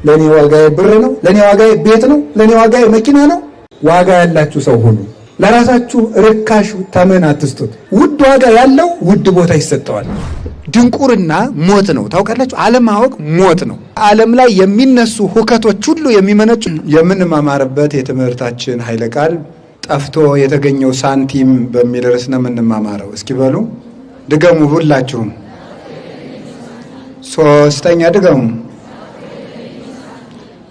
ለኔ ዋጋዬ ብር ነው፣ ለኔ ዋጋዬ ቤት ነው፣ ለኔ ዋጋዬ መኪና ነው። ዋጋ ያላችሁ ሰው ሁኑ። ለራሳችሁ ርካሽ ተመን አትስጡት። ውድ ዋጋ ያለው ውድ ቦታ ይሰጠዋል። ድንቁርና ሞት ነው። ታውቃላችሁ፣ አለማወቅ ሞት ነው። ዓለም ላይ የሚነሱ ሁከቶች ሁሉ የሚመነጩ የምንማማርበት የትምህርታችን ኃይለ ቃል ጠፍቶ የተገኘው ሳንቲም በሚል ርዕስ ነው የምንማማረው። እስኪ በሉ ድገሙ፣ ሁላችሁም ሶስተኛ ድገሙ።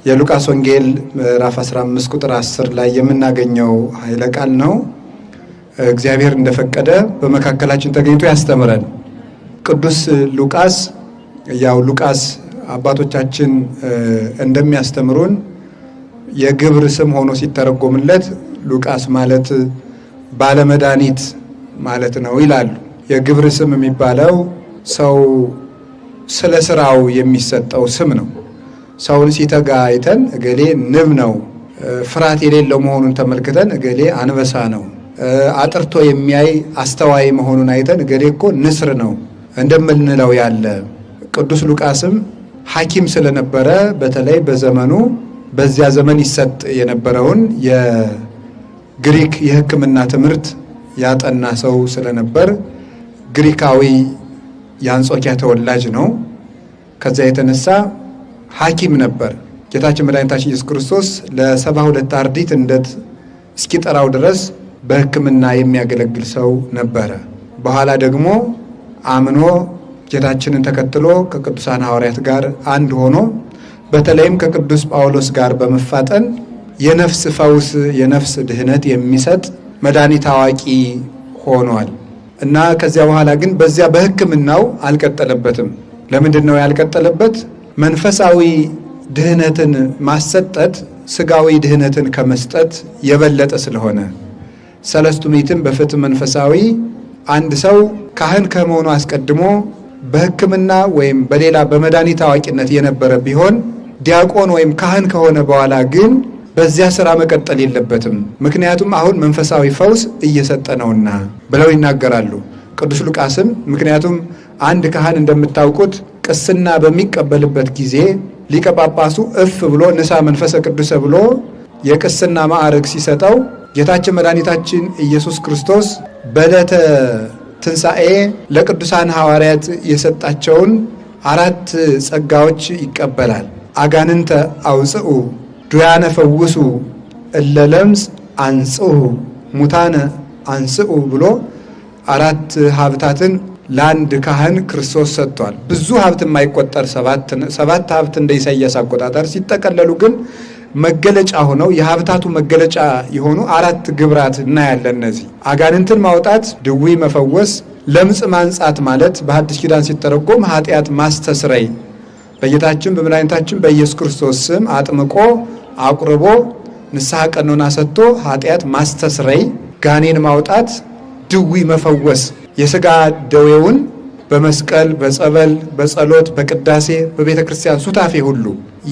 የሉቃስ ወንጌል ምዕራፍ 15 ቁጥር 10 ላይ የምናገኘው ኃይለ ቃል ነው። እግዚአብሔር እንደፈቀደ በመካከላችን ተገኝቶ ያስተምረን። ቅዱስ ሉቃስ ሉቃስ አባቶቻችን እንደሚያስተምሩን የግብር ስም ሆኖ ሲተረጎምለት ሉቃስ ማለት ባለመድኃኒት ማለት ነው ይላሉ። የግብር ስም የሚባለው ሰው ስለ ስራው የሚሰጠው ስም ነው። ሰውን ሲተጋ አይተን እገሌ ንብ ነው፣ ፍርሃት የሌለው መሆኑን ተመልክተን እገሌ አንበሳ ነው፣ አጥርቶ የሚያይ አስተዋይ መሆኑን አይተን እገሌ እኮ ንስር ነው እንደምንለው ያለ። ቅዱስ ሉቃስም ሐኪም ስለነበረ በተለይ በዘመኑ በዚያ ዘመን ይሰጥ የነበረውን የግሪክ የሕክምና ትምህርት ያጠና ሰው ስለነበር ግሪካዊ የአንጾኪያ ተወላጅ ነው። ከዚያ የተነሳ ሐኪም ነበር። ጌታችን መድኃኒታችን ኢየሱስ ክርስቶስ ለ72 አርድእት እንደት እስኪጠራው ድረስ በሕክምና የሚያገለግል ሰው ነበረ። በኋላ ደግሞ አምኖ ጌታችንን ተከትሎ ከቅዱሳን ሐዋርያት ጋር አንድ ሆኖ በተለይም ከቅዱስ ጳውሎስ ጋር በመፋጠን የነፍስ ፈውስ የነፍስ ድህነት የሚሰጥ መድኃኒት አዋቂ ሆኗል እና ከዚያ በኋላ ግን በዚያ በሕክምናው አልቀጠለበትም። ለምንድን ነው ያልቀጠለበት? መንፈሳዊ ድህነትን ማሰጠት ስጋዊ ድህነትን ከመስጠት የበለጠ ስለሆነ። ሰለስቱ ምዕትም በፍትሕ መንፈሳዊ አንድ ሰው ካህን ከመሆኑ አስቀድሞ በሕክምና ወይም በሌላ በመድኃኒት አዋቂነት የነበረ ቢሆን ዲያቆን ወይም ካህን ከሆነ በኋላ ግን በዚያ ስራ መቀጠል የለበትም። ምክንያቱም አሁን መንፈሳዊ ፈውስ እየሰጠ ነውና ብለው ይናገራሉ። ቅዱስ ሉቃስም ምክንያቱም አንድ ካህን እንደምታውቁት ቅስና በሚቀበልበት ጊዜ ሊቀ ጳጳሱ እፍ ብሎ ንሳ መንፈሰ ቅዱስ ብሎ የቅስና ማዕረግ ሲሰጠው ጌታችን መድኃኒታችን ኢየሱስ ክርስቶስ በዕለተ ትንሣኤ ለቅዱሳን ሐዋርያት የሰጣቸውን 4 ጸጋዎች ይቀበላል። አጋንንተ አውፅኡ፣ ዱያነ ፈውሱ፣ እለ ለምጽ አንጽሑ፣ ሙታነ አንጽኡ ብሎ 4 ሀብታትን ለአንድ ካህን ክርስቶስ ሰጥቷል። ብዙ ሀብት የማይቆጠር 7 ሀብት እንደ ኢሳይያስ አቆጣጠር ሲጠቀለሉ ግን መገለጫ ሆነው የሀብታቱ መገለጫ የሆኑ 4 ግብራት እናያለን። እነዚህ አጋንንትን ማውጣት፣ ድዊ መፈወስ፣ ለምጽ ማንጻት ማለት በሐዲስ ኪዳን ሲተረጎም ኃጢአት ማስተስረይ፣ በጌታችን በመድኃኒታችን በኢየሱስ ክርስቶስ ስም አጥምቆ አቁርቦ ንስሐ ቀኖና ሰጥቶ ኃጢአት ማስተስረይ፣ ጋኔን ማውጣት፣ ድዊ መፈወስ፣ የሥጋ ደዌውን በመስቀል በጸበል በጸሎት በቅዳሴ በቤተ ክርስቲያን ሱታፌ ሁሉ፣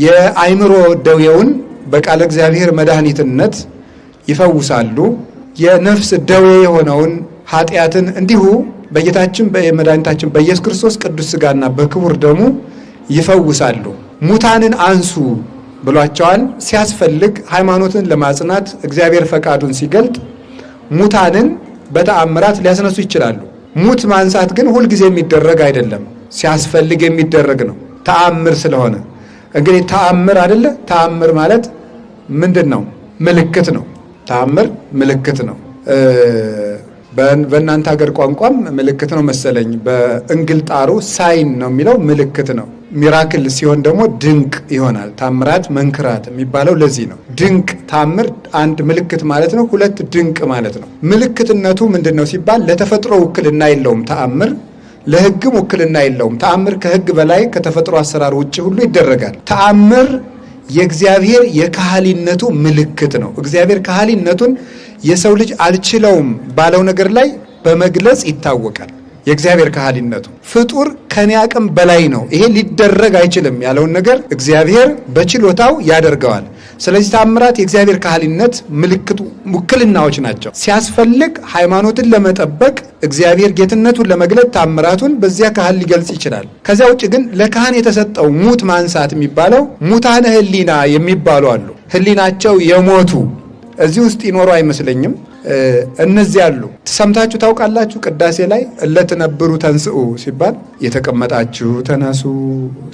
የአይምሮ ደዌውን በቃለ እግዚአብሔር መድኃኒትነት ይፈውሳሉ። የነፍስ ደዌ የሆነውን ኃጢአትን እንዲሁ በጌታችን በመድኃኒታችን በኢየሱስ ክርስቶስ ቅዱስ ሥጋና በክቡር ደሙ ይፈውሳሉ። ሙታንን አንሱ ብሏቸዋል። ሲያስፈልግ ሃይማኖትን ለማጽናት እግዚአብሔር ፈቃዱን ሲገልጥ ሙታንን በተአምራት ሊያስነሱ ይችላሉ። ሙት ማንሳት ግን ሁልጊዜ የሚደረግ አይደለም፣ ሲያስፈልግ የሚደረግ ነው። ተአምር ስለሆነ እንግዲህ ተአምር አይደለ? ተአምር ማለት ምንድን ነው? ምልክት ነው። ተአምር ምልክት ነው። በእናንተ ሀገር ቋንቋም ምልክት ነው መሰለኝ። በእንግልጣሩ ሳይን ነው የሚለው ምልክት ነው። ሚራክል ሲሆን ደግሞ ድንቅ ይሆናል። ታምራት መንክራት የሚባለው ለዚህ ነው። ድንቅ ታምር አንድ ምልክት ማለት ነው። 2 ድንቅ ማለት ነው። ምልክትነቱ ምንድን ነው ሲባል ለተፈጥሮ ውክልና የለውም ተአምር፣ ለሕግም ውክልና የለውም። ተአምር ከሕግ በላይ ከተፈጥሮ አሰራር ውጭ ሁሉ ይደረጋል። ተአምር የእግዚአብሔር የካህሊነቱ ምልክት ነው። እግዚአብሔር ካህሊነቱን የሰው ልጅ አልችለውም ባለው ነገር ላይ በመግለጽ ይታወቃል። የእግዚአብሔር ከሃሊነቱ። ፍጡር ከኔ አቅም በላይ ነው፣ ይሄ ሊደረግ አይችልም ያለውን ነገር እግዚአብሔር በችሎታው ያደርገዋል። ስለዚህ ታምራት የእግዚአብሔር ከሃሊነት ምልክቱ ውክልናዎች ናቸው። ሲያስፈልግ ሃይማኖትን ለመጠበቅ እግዚአብሔር ጌትነቱን ለመግለጥ ታምራቱን በዚያ ካህን ሊገልጽ ይችላል። ከዚያ ውጭ ግን ለካህን የተሰጠው ሙት ማንሳት የሚባለው ሙታነ ህሊና የሚባሉ አሉ። ህሊናቸው የሞቱ እዚህ ውስጥ ይኖሩ አይመስለኝም። እነዚህ አሉ። ሰምታችሁ ታውቃላችሁ? ቅዳሴ ላይ እለትነብሩ ተንስኡ ሲባል የተቀመጣችሁ ተነሱ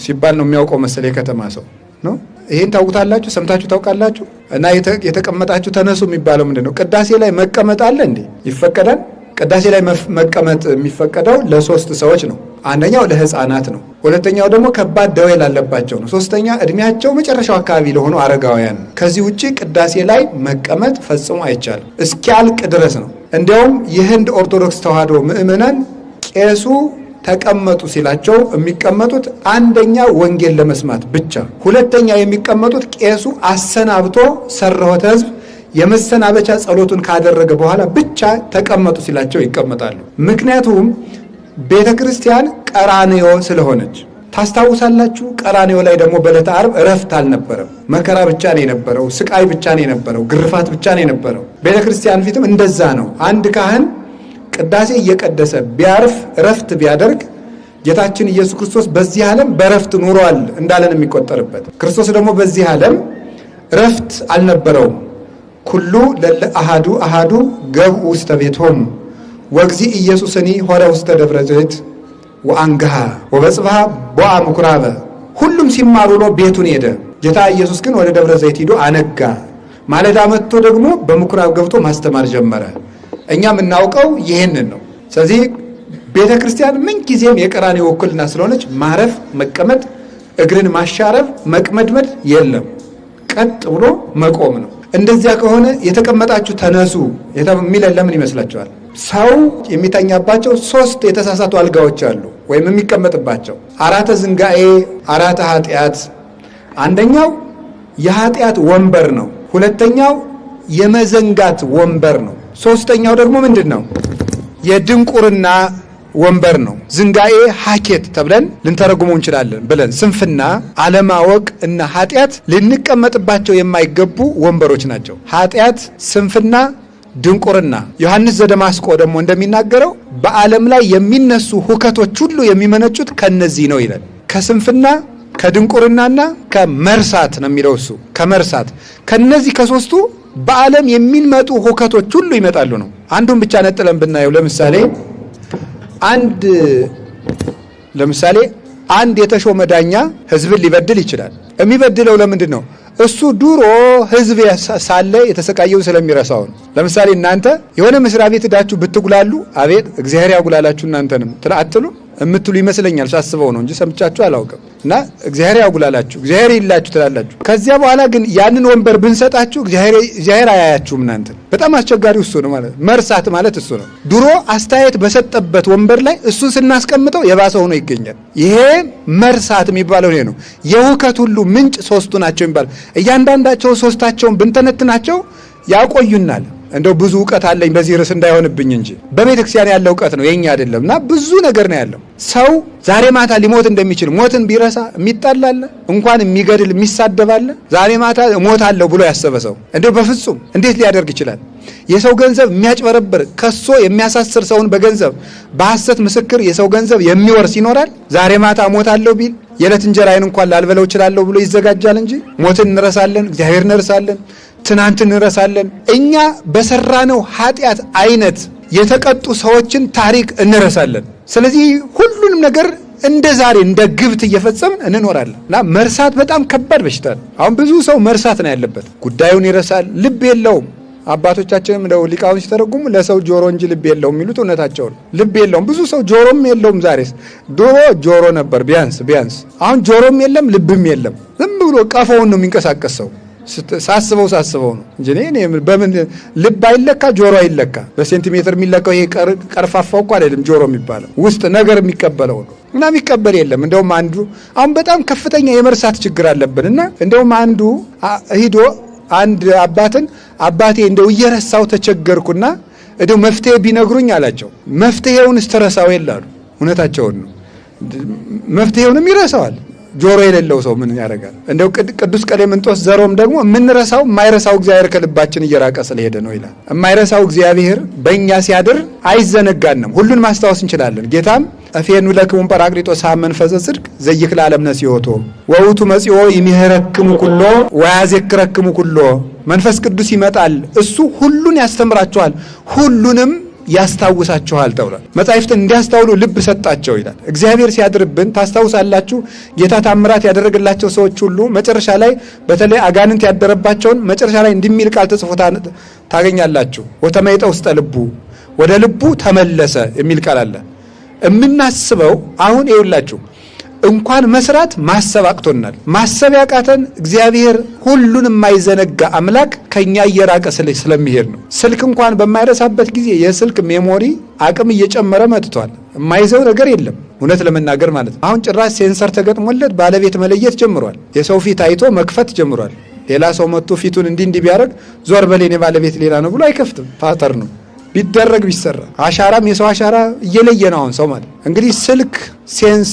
ሲባል ነው የሚያውቀው መሰለ የከተማ ሰው ነው። ይሄን ታውቁታላችሁ? ሰምታችሁ ታውቃላችሁ? እና የተቀመጣችሁ ተነሱ የሚባለው ምንድነው? ቅዳሴ ላይ መቀመጥ አለ እንዴ? ይፈቀዳል? ቅዳሴ ላይ መቀመጥ የሚፈቀደው ለሶስት ሰዎች ነው። አንደኛው ለህፃናት ነው። ሁለተኛው ደግሞ ከባድ ደዌ ላለባቸው ነው። ሶስተኛ እድሜያቸው መጨረሻው አካባቢ ለሆኑ አረጋውያን። ከዚህ ውጪ ቅዳሴ ላይ መቀመጥ ፈጽሞ አይቻልም፣ እስኪያልቅ ድረስ ነው። እንዲያውም የህንድ ኦርቶዶክስ ተዋሕዶ ምእመናን ቄሱ ተቀመጡ ሲላቸው የሚቀመጡት አንደኛ ወንጌል ለመስማት ብቻ፣ ሁለተኛ የሚቀመጡት ቄሱ አሰናብቶ ሰረሆተ ህዝብ የመሰናበቻ ጸሎቱን ካደረገ በኋላ ብቻ ተቀመጡ ሲላቸው ይቀመጣሉ። ምክንያቱም ቤተ ክርስቲያን ቀራንዮ ስለሆነች። ታስታውሳላችሁ? ቀራንዮ ላይ ደግሞ በዕለተ ዓርብ እረፍት አልነበረም። መከራ ብቻ ነው የነበረው፣ ስቃይ ብቻ ነው የነበረው፣ ግርፋት ብቻ ነው የነበረው። ቤተ ክርስቲያን ፊትም እንደዛ ነው። አንድ ካህን ቅዳሴ እየቀደሰ ቢያርፍ እረፍት ቢያደርግ ጌታችን ኢየሱስ ክርስቶስ በዚህ ዓለም በእረፍት ኑሯል እንዳለን የሚቆጠርበት። ክርስቶስ ደግሞ በዚህ ዓለም እረፍት አልነበረውም። ኩሉ ለለ አሃዱ አሃዱ ገብኡ ውስተ ቤቶሙ ወግዚ ኢየሱስኒ ሆረ ውስተ ደብረ ዘይት ወአንግሃ ወበጽብሃ ቦአ ምኩራበ። ሁሉም ሲማሩ ነው ቤቱን ሄደ። ጌታ ኢየሱስ ግን ወደ ደብረ ዘይት ሂዶ አነጋ። ማለዳ መጥቶ ደግሞ በምኩራብ ገብቶ ማስተማር ጀመረ። እኛ የምናውቀው ይሄንን ነው። ስለዚህ ቤተ ክርስቲያን ምንጊዜም የቀራንዮ ውክልና ስለሆነች ማረፍ፣ መቀመጥ፣ እግርን ማሻረፍ፣ መቅመድመድ የለም። ቀጥ ብሎ መቆም ነው። እንደዚያ ከሆነ የተቀመጣችሁ ተነሱ የሚለን ለምን ይመስላችኋል? ሰው የሚተኛባቸው 3 የተሳሳቱ አልጋዎች አሉ፣ ወይም የሚቀመጥባቸው 4 ዝንጋኤ፣ 4 ኃጢአት። አንደኛው የኃጢአት ወንበር ነው። ሁለተኛው የመዘንጋት ወንበር ነው። ሶስተኛው ደግሞ ምንድን ነው? የድንቁርና ወንበር ነው። ዝንጋኤ ሀኬት ተብለን ልንተረጉመው እንችላለን ብለን ስንፍና፣ አለማወቅ እና ኃጢአት ልንቀመጥባቸው የማይገቡ ወንበሮች ናቸው። ኃጢአት፣ ስንፍና፣ ድንቁርና። ዮሐንስ ዘደማስቆ ደግሞ እንደሚናገረው በዓለም ላይ የሚነሱ ሁከቶች ሁሉ የሚመነጩት ከነዚህ ነው ይላል። ከስንፍና፣ ከድንቁርናና ከመርሳት ነው የሚለው እሱ። ከመርሳት ከነዚህ ከሶስቱ በዓለም የሚመጡ ሁከቶች ሁሉ ይመጣሉ ነው። አንዱን ብቻ ነጥለን ብናየው ለምሳሌ አንድ የተሾመ ዳኛ ህዝብን ሊበድል ይችላል። የሚበድለው ለምንድን ነው? እሱ ድሮ ህዝብ ሳለ የተሰቃየው ስለሚረሳው ነው። ለምሳሌ እናንተ የሆነ መስሪያ ቤት ሄዳችሁ ብትጉላሉ አቤት እግዚአብሔር ያጉላላችሁ እናንተንም አትሉ የምትሉ ይመስለኛል። ሳስበው ነው እንጂ ሰምቻችሁ አላውቅም። እና እግዚአብሔር ያጉላላችሁ እግዚአብሔር ይላችሁ ትላላችሁ። ከዚያ በኋላ ግን ያንን ወንበር ብንሰጣችሁ እግዚአብሔር አያያችሁም እናንተ። በጣም አስቸጋሪው እሱ ነው ማለት መርሳት ማለት እሱ ነው። ድሮ አስተያየት በሰጠበት ወንበር ላይ እሱን ስናስቀምጠው የባሰ ሆኖ ይገኛል። ይሄ መርሳት የሚባለው ይሄ ነው። የሁከት ሁሉ ምንጭ 3ቱ ናቸው የሚባለው እያንዳንዳቸው 3ታቸውን ብንተነትናቸው ያቆዩናል። እንደው ብዙ ዕውቀት አለኝ በዚህ ርዕስ እንዳይሆንብኝ እንጂ በቤተ ክርስቲያን ያለው ዕውቀት ነው የኛ አይደለም። እና ብዙ ነገር ነው ያለው። ሰው ዛሬ ማታ ሊሞት እንደሚችል ሞትን ቢረሳ የሚጣላለ እንኳን የሚገድል የሚሳደባለ። ዛሬ ማታ እሞታለሁ ብሎ ያሰበ ሰው እንደው በፍጹም እንዴት ሊያደርግ ይችላል? የሰው ገንዘብ የሚያጭበረብር ከሶ የሚያሳስር ሰውን በገንዘብ በሐሰት ምስክር የሰው ገንዘብ የሚወርስ ይኖራል? ዛሬ ማታ እሞታለሁ ቢል የዕለት እንጀራዬን እንኳን ላልበለው እችላለሁ ብሎ ይዘጋጃል እንጂ ሞትን እንረሳለን፣ እግዚአብሔር እንረሳለን፣ ትናንት እንረሳለን። እኛ በሰራነው ኃጢአት አይነት የተቀጡ ሰዎችን ታሪክ እንረሳለን። ስለዚህ ሁሉንም ነገር እንደ ዛሬ እንደ ግብት እየፈጸምን እንኖራለን እና መርሳት በጣም ከባድ በሽታ ነው። አሁን ብዙ ሰው መርሳት ነው ያለበት። ጉዳዩን ይረሳል፣ ልብ የለውም። አባቶቻችንም እንደው ሊቃውን ሲተረጉሙ ለሰው ጆሮ እንጂ ልብ የለውም የሚሉት እውነታቸው ነው። ልብ የለውም፣ ብዙ ሰው ጆሮም የለውም። ዛሬስ ድሮ ጆሮ ነበር ቢያንስ፣ አሁን ጆሮም የለም ልብም የለም። ዝም ብሎ ቀፎውን ነው የሚንቀሳቀስ ሰው። ሳስበው ነው እንጂ እኔ በምን ልብ አይለካ ጆሮ አይለካ። በሴንቲሜትር የሚለካው ይሄ ቀርፋፋው እኮ አይደለም ጆሮ የሚባለው ውስጥ ነገር የሚቀበለው ነው። እና የሚቀበል የለም። እንደውም አንዱ አሁን በጣም ከፍተኛ የመርሳት ችግር አለብን። እና እንደውም አንዱ ሂዶ አንድ አባቴ እንደው እየረሳው ተቸገርኩና እንደው መፍትሄ ቢነግሩኝ አላቸው። መፍትሄውን ስተረሳው ይላሉ። እውነታቸውን ነው። መፍትሄውንም ይረሳዋል። ጆሮ የሌለው ሰው ምን ያደርጋል? እንደው ቅዱስ ቀሌምንጦስ ዘሮም ደግሞ የምንረሳው የማይረሳው እግዚአብሔር ከልባችን እየራቀ ስለሄደ ነው ይላል። የማይረሳው እግዚአብሔር በእኛ ሲያድር አይዘነጋንም። ሁሉን ማስታወስ እንችላለን። ጌታም እፌኑ ለክሙ ጰራቅሊጦስ መንፈሰ ጽድቅ ዘይክል ዓለም ነሲዮቶ ወውቱ መጺኦ ይምህረክሙ ኩሎ ወያዜክረክሙ ኩሎ። መንፈስ ቅዱስ ይመጣል፣ እሱ ሁሉን ያስተምራችኋል፣ ሁሉንም ያስታውሳችኋል ተብሏል። መጻሕፍትን እንዲያስተውሉ ልብ ሰጣቸው ይላል። እግዚአብሔር ሲያድርብን ታስታውሳላችሁ። ጌታ ታምራት ያደረገላቸው ሰዎች ሁሉ መጨረሻ ላይ በተለይ አጋንንት ያደረባቸውን መጨረሻ ላይ እንደሚል ቃል ተጽፎ ታገኛላችሁ። ወተመይጠ ውስተ ልቡ፣ ወደ ልቡ ተመለሰ የሚል ቃል አለ። የምናስበው አሁን ይኸውላችሁ እንኳን መስራት ማሰብ አቅቶናል። ማሰብ ያቃተን እግዚአብሔር ሁሉን የማይዘነጋ አምላክ ከኛ እየራቀ ስለሚሄድ ነው። ስልክ እንኳን በማይረሳበት ጊዜ የስልክ ሜሞሪ አቅም እየጨመረ መጥቷል። የማይዘው ነገር የለም እውነት ለመናገር ማለት ነው። አሁን ጭራሽ ሴንሰር ተገጥሞለት ባለቤት መለየት ጀምሯል። የሰው ፊት አይቶ መክፈት ጀምሯል። ሌላ ሰው መጥቶ ፊቱን እንዲህ ቢያደርግ ዞር በሌኔ ባለቤት ሌላ ነው ብሎ አይከፍትም። ፓተር ነው ቢደረግ ቢሰራ። አሻራም የሰው አሻራ እየለየ ነው አሁን ሰው ማለት እንግዲህ ስልክ ሴንስ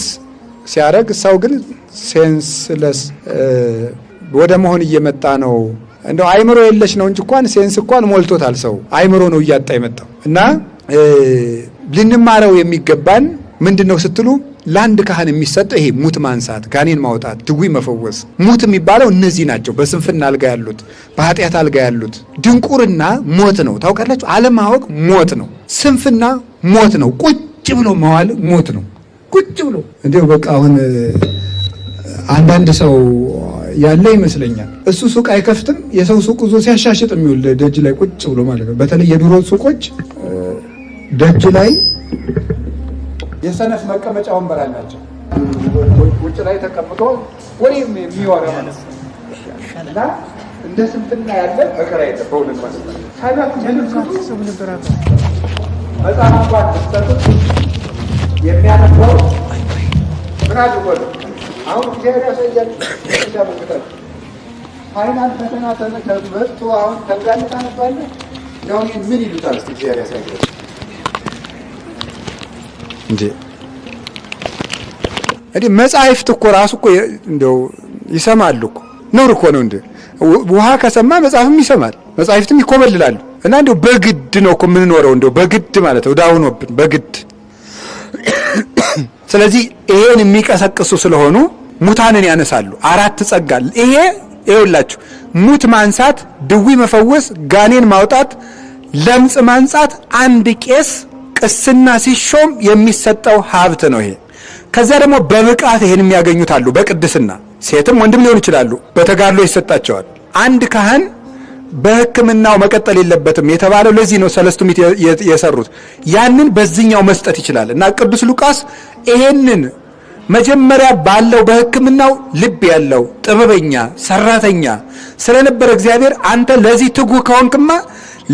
ሲያረግ ሰው ግን ሴንስለስ ወደ መሆን እየመጣ ነው። እንደው አይምሮ የለሽ ነው እንጂ እንኳን ሴንስ እንኳን ሞልቶታል ሰው። አይምሮ ነው እያጣ የመጣው እና ልንማረው የሚገባን ምንድነው ስትሉ ለአንድ ካህን የሚሰጠው ይሄ ሙት ማንሳት፣ ጋኔን ማውጣት፣ ድውይ መፈወስ። ሙት የሚባለው እነዚህ ናቸው። በስንፍና አልጋ ያሉት፣ በኃጢአት አልጋ ያሉት። ድንቁርና ሞት ነው ታውቃላችሁ። አለማወቅ ሞት ነው። ስንፍና ሞት ነው። ቁጭ ብሎ መዋል ሞት ነው። ቁጭ ብሎ እንዴው በቃ አሁን አንዳንድ ሰው ያለ ይመስለኛል። እሱ ሱቅ አይከፍትም፣ የሰው ሱቅ ዞ ሲያሻሽጥ የሚውል ደጅ ላይ ቁጭ ብሎ ማለት ነው። በተለይ የድሮ ሱቆች ደጅ ላይ የሰነፍ መቀመጫ ወንበር አላቸው። ውጭ ላይ ተቀምጦ ወሬም የሚወራ ማለት ነው። እና እንደ ስንፍና ያለ መከራ የለም በእውነት ማለት ነው። ሰነፍ መጽሐፍ እንኳን ተሰጡት የሚያነበው ምን አድርጎ ነው? አሁን እግዚአብሔር ያሳያል። ያመልክታል ፋይናል ፈተና ተመቶ አሁን ተጋልጣ ነባለ ያው ምን ይሉታል? እስቲ እግዚአብሔር ያሳያል እንጂ እንዴ መጻሕፍት እኮ ራሱ እኮ እንደው ይሰማሉ እኮ ነውር እኮ ነው እንዴ። ውሃ ከሰማ መጽሐፍም ይሰማል፣ መጻሕፍትም ይኮበልላሉ። እና እንደው በግድ ነው እኮ የምንኖረው፣ እንደው በግድ ማለት ነው ዳውኖብን በግድ። ስለዚህ ይሄን የሚቀሰቅሱ ስለሆኑ ሙታንን ያነሳሉ። አራት ጸጋ ይሄ ይኸውላችሁ፣ ሙት ማንሳት፣ ድውይ መፈወስ፣ ጋኔን ማውጣት፣ ለምጽ ማንጻት አንድ ቄስ ቅስና ሲሾም የሚሰጠው ሀብት ነው ይሄ። ከዛ ደግሞ በብቃት ይሄን የሚያገኙት አሉ። በቅድስና ሴትም ወንድም ሊሆን ይችላሉ፣ በተጋድሎ ይሰጣቸዋል። አንድ ካህን በሕክምናው መቀጠል የለበትም የተባለው ለዚህ ነው። ሰለስቱ ምዕት የሰሩት ያንን በዚህኛው መስጠት ይችላል። እና ቅዱስ ሉቃስ ይሄንን መጀመሪያ ባለው በሕክምናው ልብ ያለው ጥበበኛ ሰራተኛ ስለነበረ እግዚአብሔር አንተ ለዚህ ትጉ ከሆንክማ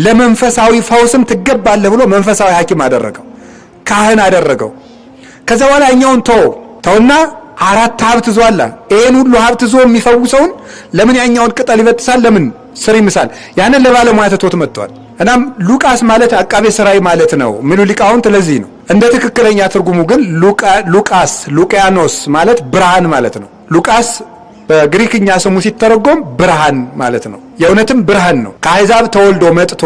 ለመንፈሳዊ ፈውስም ትገባለህ ብሎ መንፈሳዊ ሐኪም አደረገው፣ ካህን አደረገው። ከዛ በኋላ እኛውን ተውና አራት ሀብት ዟላ። ይሄን ሁሉ ሀብት ዞ የሚፈውሰውን ለምን ያኛውን ቅጠል ይበጥሳል? ለምን ስር ይምሳል? ያንን ለባለሙያ ተቶት መጥቷል። እናም ሉቃስ ማለት አቃቤ ሥራይ ማለት ነው ሚሉ ሊቃውንት ለዚህ ነው። እንደ ትክክለኛ ትርጉሙ ግን ሉቃስ ሉቃያኖስ ማለት ብርሃን ማለት ነው። ሉቃስ በግሪክኛ ስሙ ሲተረጎም ብርሃን ማለት ነው። የእውነትም ብርሃን ነው። ከአሕዛብ ተወልዶ መጥቶ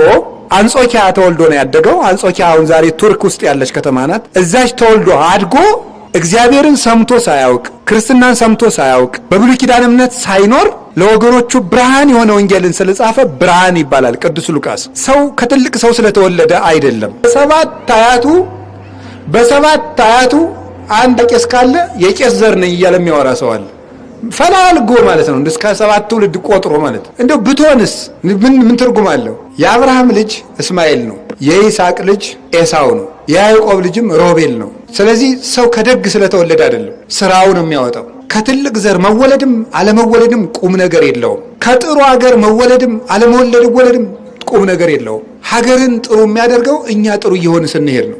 አንጾኪያ ተወልዶ ነው ያደገው። አንጾኪያ አሁን ዛሬ ቱርክ ውስጥ ያለች ከተማ ናት። እዛች ተወልዶ አድጎ እግዚአብሔርን ሰምቶ ሳያውቅ ክርስትናን ሰምቶ ሳያውቅ በብሉይ ኪዳን እምነት ሳይኖር ለወገኖቹ ብርሃን የሆነ ወንጌልን ስለጻፈ ብርሃን ይባላል ቅዱስ ሉቃስ። ሰው ከትልቅ ሰው ስለተወለደ አይደለም። በሰባት አያቱ አንድ ቄስ ካለ የቄስ ዘር ነኝ እያለ የሚያወራ ሰው አለ። ፈላልጎ ማለት ነው። እስከ 7 ትውልድ ቆጥሮ ማለት እንደው ብትሆንስ ምን ትርጉም አለው? የአብርሃም ልጅ እስማኤል ነው፣ የይስሐቅ ልጅ ኤሳው ነው፣ የያዕቆብ ልጅም ሮቤል ነው። ስለዚህ ሰው ከደግ ስለተወለደ አይደለም ስራው ነው የሚያወጣው። ከትልቅ ዘር መወለድም አለመወለድም ቁም ነገር የለውም። ከጥሩ ሀገር መወለድም አለመወለድም ቁም ነገር የለውም። ሀገርን ጥሩ የሚያደርገው እኛ ጥሩ እየሆን ስንሄድ ነው።